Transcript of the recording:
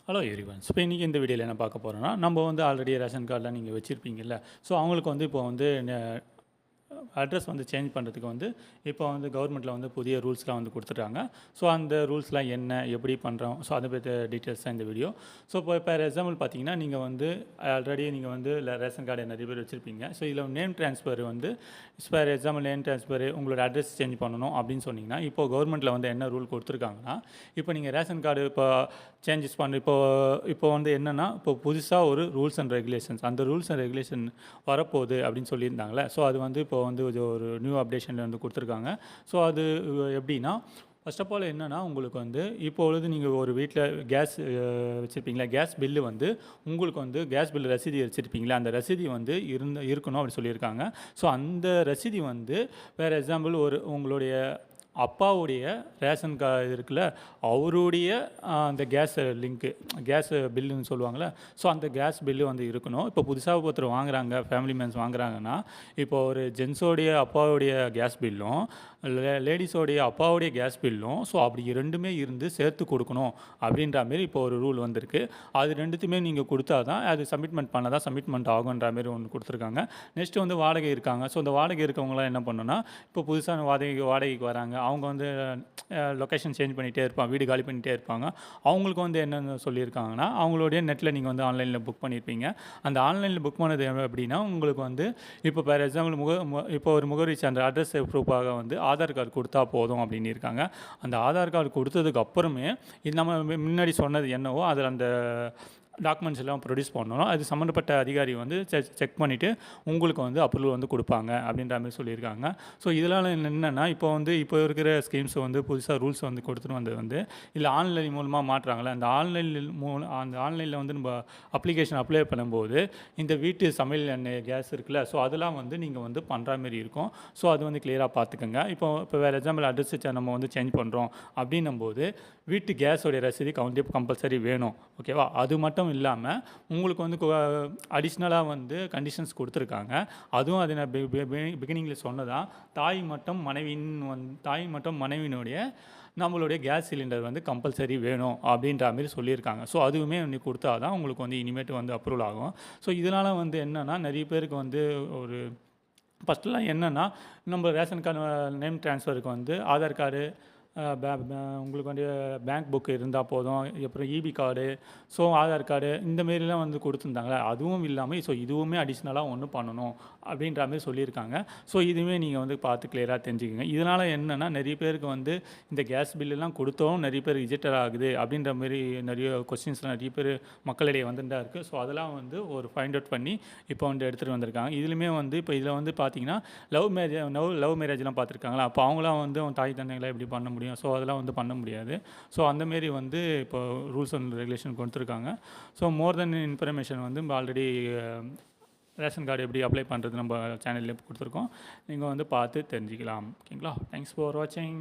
Hello everyone. இப்போ இன்றைக்கி இந்த வீடியோவில் என்ன பார்க்க போகிறோன்னா, நம்ம வந்து ஆல்ரெடி ரேஷன் கார்டெலாம் நீங்கள் வச்சுருப்பீங்கல்ல. ஸோ அவங்களுக்கு வந்து இப்போ வந்து அட்ரஸ் வந்து சேஞ்ச் பண்ணுறதுக்கு வந்து இப்போ வந்து கவர்மெண்ட்டில் வந்து புதிய ரூல்ஸ்லாம் வந்து கொடுத்துட்றாங்க. ஸோ அந்த ரூல்ஸ்லாம் என்ன, எப்படி பண்ணுறோம், ஸோ அதை பற்றி டீட்டெயில்ஸ் தான் இந்த வீடியோ. ஸோ இப்போ ஃபார் எக்ஸாம்பிள் பார்த்தீங்கன்னா, நீங்கள் வந்து ஆல்ரெடி நீங்கள் வந்து ரேஷன் கார்டு நிறைய பேர் வச்சுருப்பீங்க. ஸோ இதில் நேம் ட்ரான்ஸ்ஃபர் வந்து ஃபார் எக்ஸாம்பிள் நேம் ட்ரான்ஸ்ஃபர் உங்களோட அட்ரஸ் சேஞ்ச் பண்ணணும் அப்படின்னு சொன்னீங்கன்னா, இப்போ கவர்மெண்ட்டில் வந்து என்ன ரூல் கொடுத்துருக்காங்கன்னா, இப்போ நீங்கள் ரேஷன் கார்டு இப்போ சேஞ்சஸ் பண்ண இப்போ வந்து என்னென்னா, இப்போ புதுசாக ஒரு ரூல்ஸ் அண்ட் ரெகுலேஷன்ஸ் அந்த ரூல்ஸ் அண்ட் ரெகுலேஷன் வரப்போகுது அப்படின்னு சொல்லியிருந்தாங்களே. ஸோ அது வந்து இப்போ வந்து ஒரு நியூ அப்டேஷனில் வந்து கொடுத்துருக்காங்க. ஸோ அது எப்படின்னா, ஃபர்ஸ்ட் ஆஃப் ஆல் என்னென்னா, உங்களுக்கு வந்து இப்பொழுது நீங்கள் ஒரு வீட்டில் கேஸ் வச்சுருப்பீங்களா, கேஸ் பில்லு வந்து உங்களுக்கு வந்து கேஸ் பில்லு ரசீதி வச்சுருப்பீங்களா, அந்த ரசீதி வந்து இருக்கணும் அப்படி சொல்லியிருக்காங்க. ஸோ அந்த ரசீதி வந்து ஃபார் எக்ஸாம்பிள் உங்களுடைய அப்பாவுடைய ரேஷன் கார்டு இருக்குல்ல, அவருடைய அந்த கேஸ் லிங்க்கு கேஸ் பில்லுன்னு சொல்லுவாங்கள்ல. ஸோ அந்த கேஸ் பில்லு வந்து இருக்கணும். இப்போ புதுசாக ஒருத்தர் வாங்குகிறாங்க, ஃபேமிலி மெம்பர்ஸ் வாங்குறாங்கன்னா, இப்போ ஒரு ஜென்ஸோடைய அப்பாவுடைய கேஸ் பில்லும் லேடிஸோடைய அப்பாவுடைய கேஸ் பில்லும் ஸோ அப்படி ரெண்டுமே இருந்து சேர்த்து கொடுக்கணும் அப்படின்ற மாரி இப்போ ஒரு ரூல் வந்திருக்கு. அது ரெண்டுத்தையுமே நீங்கள் கொடுத்தா தான் அது சப்மிட்மெண்ட் பண்ணால் தான் சப்மிட்மெண்ட் ஆகுன்ற மாரி ஒன்று கொடுத்துருக்காங்க. நெக்ஸ்ட்டு வந்து வாடகை இருக்காங்க. ஸோ இந்த வாடகை இருக்கவங்களாம் என்ன பண்ணணும்னா, இப்போ புதுசாக வாடகைக்கு வராங்க, அவங்க வந்து லொக்கேஷன் சேஞ்ச் பண்ணிகிட்டே இருப்பாங்க, வீடு காலி பண்ணிகிட்டே இருப்பாங்க. அவங்களுக்கு வந்து என்னென்னு சொல்லியிருக்காங்கன்னா, அவங்களுடைய நெட்டில் நீங்கள் வந்து ஆன்லைனில் புக் பண்ணியிருப்பீங்க. அந்த ஆன்லைனில் புக் பண்ணது எப்படின்னா, உங்களுக்கு வந்து இப்போ ஃபார் எக்ஸாம்பிள் இப்போ ஒரு முகவரி சான்று அட்ரஸ் ப்ரூஃபாக வந்து ஆதார் கார்டு கொடுத்தா போதும் அப்படின்னு இருக்காங்க. அந்த ஆதார் கார்டு கொடுத்ததுக்கு அப்புறமே இது நம்ம முன்னாடி சொன்னது என்னவோ அதில் அந்த டாக்குமெண்ட்ஸ் எல்லாம் ப்ரொடியூஸ் பண்ணணும். அது சம்மந்தப்பட்ட அதிகாரி வந்து செக் பண்ணிவிட்டு உங்களுக்கு வந்து அப்ரூவல் வந்து கொடுப்பாங்க அப்படின்ற மாதிரி சொல்லியிருக்காங்க. ஸோ இதனால் என்னென்னா, இப்போ இருக்கிற ஸ்கீம்ஸ் வந்து புதுசாக ரூல்ஸ் வந்து கொடுத்துட்டு வந்தது வந்து இல்லை ஆன்லைன் மூலமாக மாட்டுறாங்களே, அந்த ஆன்லைனில் வந்து நம்ம அப்ளிகேஷன் அப்ளை பண்ணும்போது இந்த வீட்டு சமையல் எண்ணெய் கேஸ் இருக்குல்ல, ஸோ அதெல்லாம் வந்து நீங்கள் வந்து பண்ணுற மாதிரி இருக்கும். ஸோ அது வந்து கிளியராக பார்த்துக்கோங்க. இப்போ வேறு எக்ஸாம்பிள் அட்ரஸ் நம்ம வந்து சேஞ்ச் பண்ணுறோம் அப்படின்னும்போது வீட்டு கேஸோடைய ரசீது கம்பல்சரி வேணும். ஓகேவா? அது மட்டும் இல்லாமல் உங்களுக்கு வந்து அடிஷ்னலாக வந்து கண்டிஷன்ஸ் கொடுத்துருக்காங்க. அதுவும் அது நான் பிகினிங்கில் சொன்னதான், தாய் மற்றும் மனைவியினுடைய நம்மளுடைய கேஸ் சிலிண்டர் வந்து கம்பல்சரி வேணும் அப்படின்ற மாதிரி சொல்லியிருக்காங்க. ஸோ அதுவுமே இன்னைக்கு கொடுத்தா தான் உங்களுக்கு வந்து இனிமேட்டு வந்து அப்ரூவல் ஆகும். ஸோ இதனால் வந்து என்னென்னா, நிறைய பேருக்கு வந்து ஒரு ஃபஸ்ட்டுலாம் என்னென்னா, நம்ம ரேஷன் கார்டு நேம் ட்ரான்ஸ்ஃபருக்கு வந்து ஆதார் கார்டு உங்களுக்கு வந்து பேங்க் புக்கு இருந்தால் போதும், அப்புறம் EB card, so Aadhaar card இந்தமாரிலாம் வந்து கொடுத்துருந்தாங்களே. அதுவும் இல்லாமல் ஸோ இதுவுமே அடிஷ்னலாக ஒன்று பண்ணணும் அப்படின்ற மாதிரி சொல்லியிருக்காங்க. ஸோ இதுவுமே நீங்கள் வந்து பார்த்து கிளியராக தெரிஞ்சுக்கோங்க. இதனால் என்னென்னா, நிறைய பேருக்கு வந்து இந்த கேஸ் பில்லுலாம் கொடுத்தோம் நிறைய பேர் ரிஜெக்டட் ஆகுது அப்படின்ற மாதிரி நிறைய கொஸ்டின்ஸ்லாம் நிறைய பேர் மக்களிடையே வந்துட்டு தான் இருக்குது. ஸோ அதெல்லாம் வந்து ஒரு ஃபைண்ட் அவுட் பண்ணி இப்போ வந்து எடுத்துகிட்டு வந்திருக்காங்க. இதுலையுமே வந்து இப்போ இதில் வந்து பார்த்தீங்கன்னா, லவ் மேரேஜ்லாம் பார்த்துருக்காங்களா, அப்போ அவங்களாம் வந்து அவங்க தாய் தந்தைகளை எப்படி பண்ண முடியும்? ஸோ அதெல்லாம் வந்து பண்ண முடியாது. ஸோ அந்தமாரி வந்து இப்போ ரூல்ஸ் அண்ட் ரெகுலேஷன் கொடுத்துருக்காங்க. ஸோ மோர் தென் இன்ஃபர்மேஷன் வந்து ஆல்ரெடி ரேஷன் கார்டு எப்படி அப்ளை பண்ணுறது நம்ம சேனல்லே கொடுத்துருக்கோம். நீங்கள் வந்து பார்த்து தெரிஞ்சுக்கலாம். ஓகேங்களா? தேங்க்ஸ் ஃபார் வாட்சிங்.